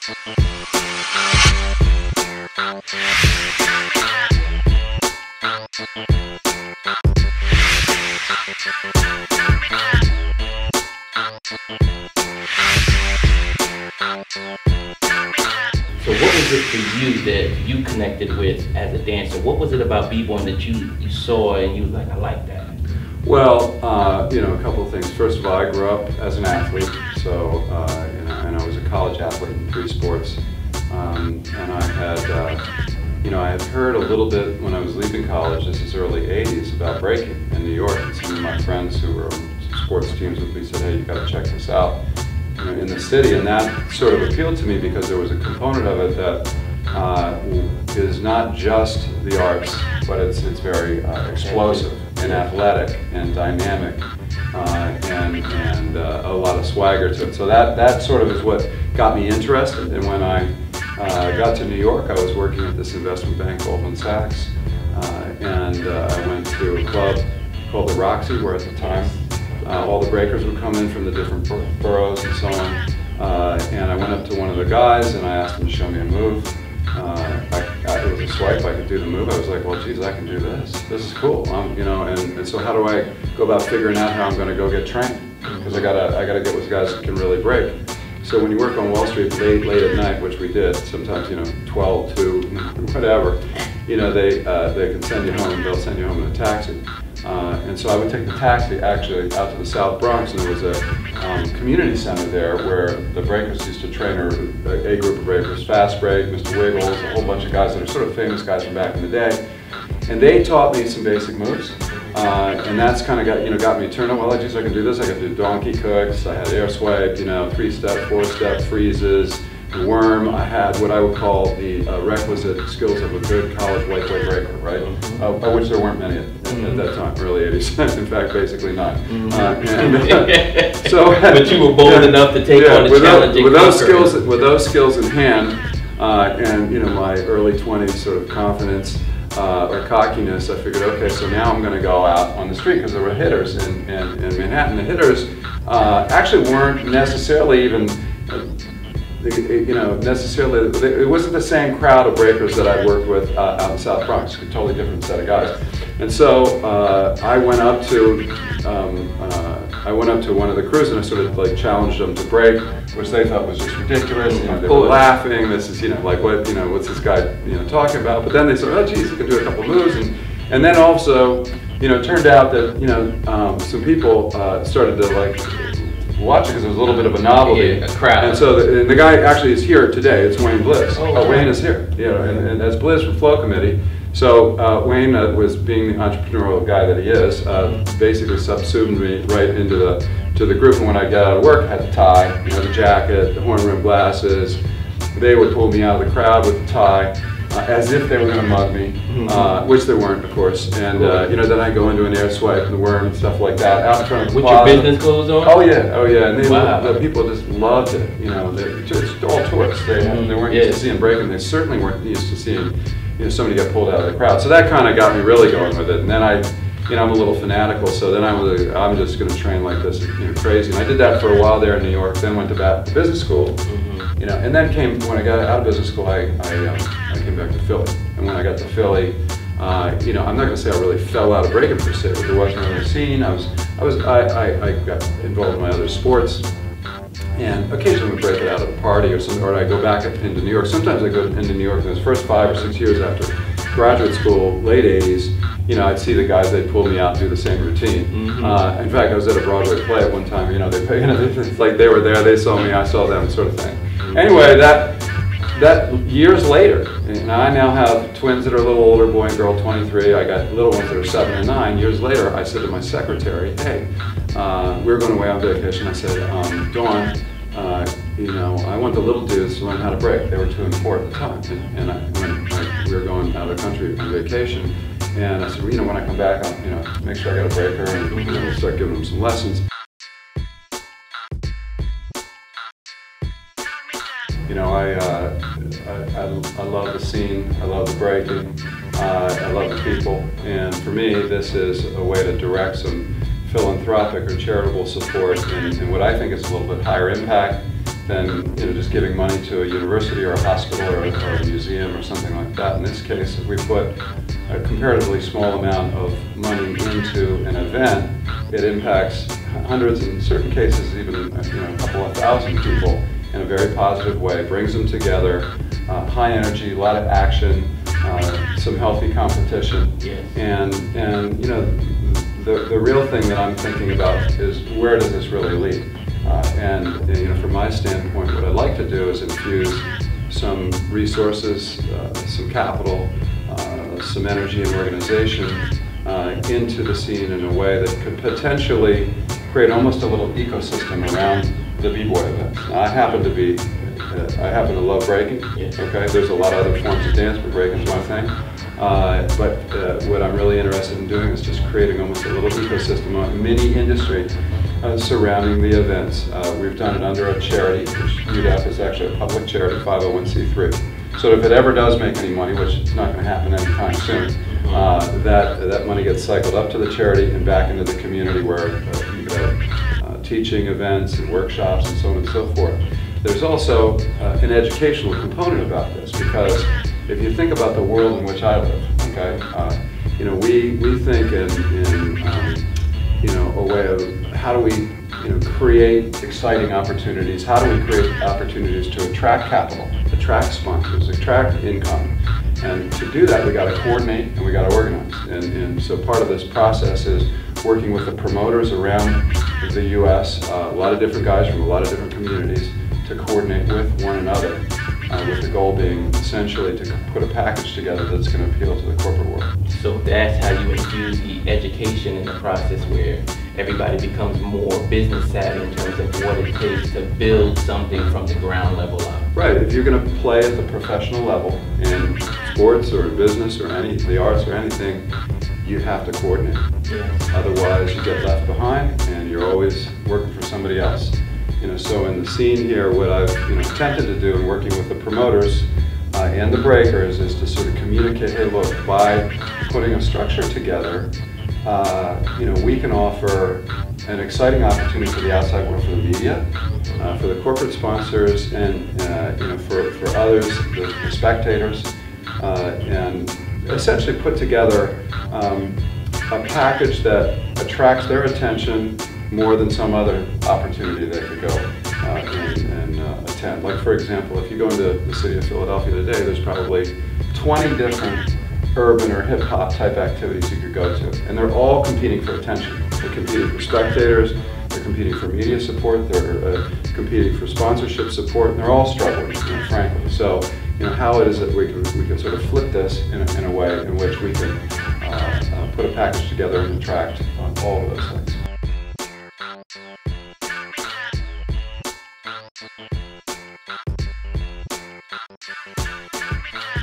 So what was it for you that you connected with as a dancer? What was it about b-boying that you saw and you was like, I like that? Well, you know, a couple of things. First of all, I grew up as an athlete, so and I was a college athlete in 3 sports, and I had, you know, I had heard a little bit when I was leaving college. This is early '80s about breaking in New York, and some of my friends who were on sports teams with me said, "Hey, you got to check this out." You know, in the city, and that sort of appealed to me because there was a component of it that is not just the arts, but it's very explosive and athletic and dynamic, and a lot of swagger to it. So that sort of is what got me interested. And when I got to New York, I was working at this investment bank, Goldman Sachs, and I went to a club called the Roxy, where at the time all the breakers would come in from the different boroughs and so on. And I went up to one of the guys and I asked him to show me a move. It was a swipe, I could do the move. I was like, well, geez, I can do this. This is cool. You know, and so how do I go about figuring out how I'm going to go get trained? Because I gotta get with guys that can really break. So when you work on Wall Street late at night, which we did, sometimes, you know, 12, 2, whatever, you know, they can send you home. They'll send you home in a taxi. And so I would take the taxi actually out to the South Bronx, and there was a community center there where the breakers used to train, or a group of breakers, Fast Break, Mr. Wiggles, a whole bunch of guys that are sort of famous guys from back in the day. And they taught me some basic moves, and that's kind of got me turned on. Well, geez, I can do this. I can do donkey kicks. I had air swipe, you know, 3-step, 4-step freezes. The worm. I had what I would call the requisite skills of a good college lightweight breaker, right? Of which there weren't many at that time, early '80s. In fact, basically none. But you were bold enough to take on the challenge. With those skills in hand, and you know, my early 20s sort of confidence or cockiness, I figured, okay, so now I'm going to go out on the street, because there were hitters in Manhattan. The hitters actually weren't necessarily even. You know, it wasn't the same crowd of breakers that I worked with out in South Bronx. A totally different set of guys. And so I went up to one of the crews and I sort of like challenged them to break, which they thought was just ridiculous. You know, they were laughing. This is, you know, like what, you know, what's this guy, you know, talking about? But then they said, oh, geez, you can do a couple moves, and then also, you know, it turned out that, you know, some people started to like watch it because it was a little bit of a novelty. Yeah, a crowd. And so the guy actually is here today. It's Wayne Bliss. Wayne is here, you know, and that's Bliss from Flow Committee. So Wayne was, being the entrepreneurial guy that he is, basically subsumed me right into the group. And when I got out of work, I had the tie, you know, the jacket, the horn rimmed glasses. They would pull me out of the crowd with the tie, as if they were going to mug me, which they weren't, of course. And you know, then I go into an air swipe and the worm and stuff like that out in front of the With your business clothes on? Oh yeah, and the people just loved it. You know, it's all tourists. They weren't used to seeing breaking. They certainly weren't used to seeing, you know, somebody get pulled out of the crowd. So that kind of got me really going with it. And then you know, I'm a little fanatical. So then I'm just going to train like this, you know, crazy. And I did that for a while there in New York. Then went to business school. You know, and then when I got out of business school, I came back to Philly. And when I got to Philly, you know, I'm not going to say I really fell out of breaking per se, but there wasn't really a scene. I got involved in my other sports, and occasionally we break it out at a party or something, or I go back into New York. Sometimes I go into New York in those first 5 or 6 years after graduate school, late '80s. You know, I'd see the guys, they'd pull me out and do the same routine. In fact, I was at a Broadway play at one time. You know, it's like they were there, they saw me, I saw them, sort of thing. Anyway, that years later, and I now have twins that are a little older, boy and girl, 23. I got little ones that are 7 and 9. Years later, I said to my secretary, hey, we were going away on vacation. I said, Dawn, you know, I want the little dudes to learn how to break. They were 2 and 4 at the time, and we were going out of the country on vacation. And I said, well, you know, when I come back, I'll, you know, make sure I got a breaker, and you know, we'll start giving them some lessons. You know, I love the scene, I love the breaking, I love the people, and for me this is a way to direct some philanthropic or charitable support in what I think is a little bit higher impact than, you know, just giving money to a university or a hospital or a museum or something like that. In this case, if we put a comparatively small amount of money into an event, it impacts hundreds, in certain cases even a couple of thousand people in a very positive way, brings them together, high energy, a lot of action, some healthy competition. Yes. And the real thing that I'm thinking about is, where does this really lead? From my standpoint, what I'd like to do is infuse some resources, some capital, some energy and organization into the scene in a way that could potentially create almost a little ecosystem around the B-Boy events. Now, I happen to love breaking. Yes. Okay, there's a lot of other forms of dance, but breaking's my thing. But what I'm really interested in doing is just creating almost a little ecosystem, a mini industry surrounding the events. We've done it under a charity, which UDAP is actually a public charity, 501c3. So if it ever does make any money, which is not going to happen anytime soon, that money gets cycled up to the charity and back into the community, where you could have teaching events and workshops and so on and so forth. There's also an educational component about this, because if you think about the world in which I live, okay, we think in a way of, how do we create exciting opportunities? How do we create opportunities to attract capital, attract sponsors, attract income? And to do that, we got to coordinate and we got to organize. And so part of this process is working with the promoters around the U.S., a lot of different guys from a lot of different communities, to coordinate with one another, with the goal being essentially to put a package together that's going to appeal to the corporate world. So that's how you infuse the education in the process, where everybody becomes more business savvy in terms of what it takes to build something from the ground level up. Right. If you're going to play at the professional level in sports or in business or the arts or anything, you have to coordinate. Yes. Otherwise, you get left behind and you're always working for somebody else. So in the scene here, what I've attempted to do in working with the promoters and the breakers is to sort of communicate, hey, look, by putting a structure together, we can offer an exciting opportunity for the outside world, for the media, for the corporate sponsors, and for others, the spectators, and essentially put together a package that attracts their attention more than some other opportunity they could go and attend. Like, for example, if you go into the city of Philadelphia today, there's probably 20 different urban or hip-hop type activities you could go to, and they're all competing for attention. They're competing for spectators, they're competing for media support, they're competing for sponsorship support, and they're all struggling, frankly. So, how it is that we can sort of flip this in a way in which we can put a package together and attract all of those things.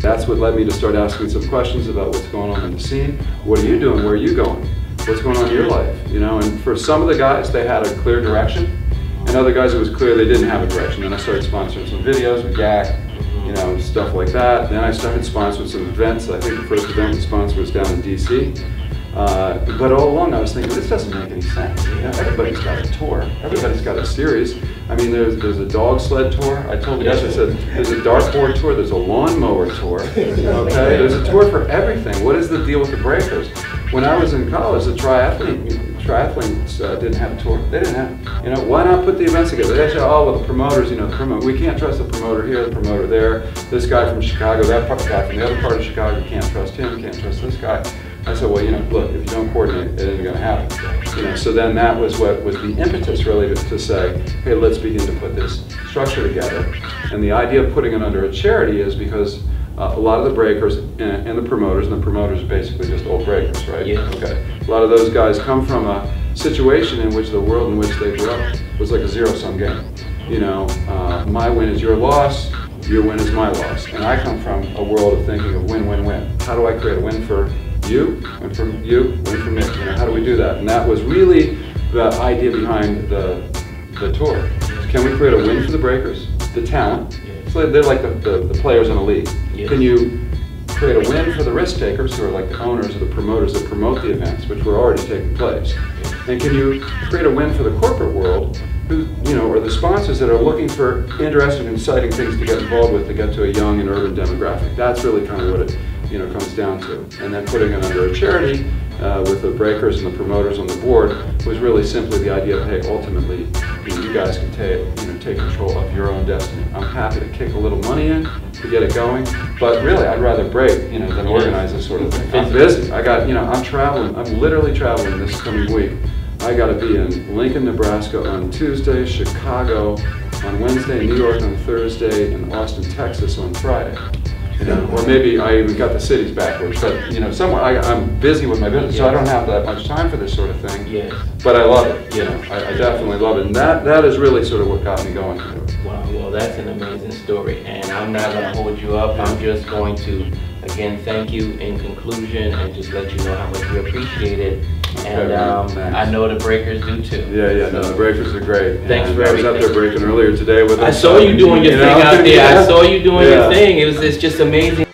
That's what led me to start asking some questions about what's going on in the scene. What are you doing? Where are you going? What's going on in your life? And for some of the guys, they had a clear direction, and other guys, it was clear they didn't have a direction. Then I started sponsoring some videos with Yak, stuff like that. Then I started sponsoring some events. I think the first event we sponsored was down in DC. But all along I was thinking, this doesn't make any sense. Everybody's got a tour. Everybody's got a series. I mean, there's a dog sled tour. I told the guys, I said, there's a dartboard tour, there's a lawnmower tour. Okay, there's a tour for everything. What is the deal with the breakers? When I was in college, the triathletes didn't have a tour. They didn't have. Why not put the events together? They said, oh, well, the promoters, we can't trust the promoter here, the promoter there. This guy from Chicago, that guy from the other part of Chicago, you can't trust him, you can't trust this guy. I said, well, look, if you don't coordinate, it isn't going to happen. So then that was what was the impetus, really, to say, hey, let's begin to put this structure together. And the idea of putting it under a charity is because a lot of the breakers and the promoters are basically just old breakers, right? Yeah. Okay. A lot of those guys come from a situation in which the world in which they grew up was like a zero-sum game. My win is your loss, your win is my loss. And I come from a world of thinking of win-win-win. How do I create a win for you, win for you, win for me? How do we do that? And that was really the idea behind the tour. Can we create a win for the breakers, the talent? So they're like the players in a league. Yes. Can you create a win for the risk takers, who are like the owners or the promoters that promote the events, which were already taking place? And can you create a win for the corporate world who, you know, or the sponsors that are looking for interesting and exciting things to get involved with to get to a young and urban demographic. That's really kind of what it, you know, comes down to. And then putting it under a charity with the breakers and the promoters on the board was really simply the idea of, hey, ultimately, you know, you guys can take control of your own destiny. I'm happy to kick a little money in to get it going, but really, I'd rather break, you know, than organize this sort of thing. I'm busy. I got, you know, I'm traveling. I'm literally traveling this coming week. I got to be in Lincoln, Nebraska on Tuesday, Chicago on Wednesday, New York on Thursday, and Austin, Texas on Friday. You know, or maybe I even got the cities backwards, but you know, somewhere I'm busy with my business, so I don't have that much time for this sort of thing. Yes. But I love it. You know, I definitely love it, and that is really sort of what got me going to it. Wow, well, that's an amazing story, and I'm not going to hold you up. I'm just going to, again, thank you in conclusion, and just let you know how much we appreciate it. And I know the breakers do too. Yeah, no, the breakers are great. Thanks for everything. I was out there breaking earlier today with us. I saw you doing your thing out there. I saw you doing your thing. It's just amazing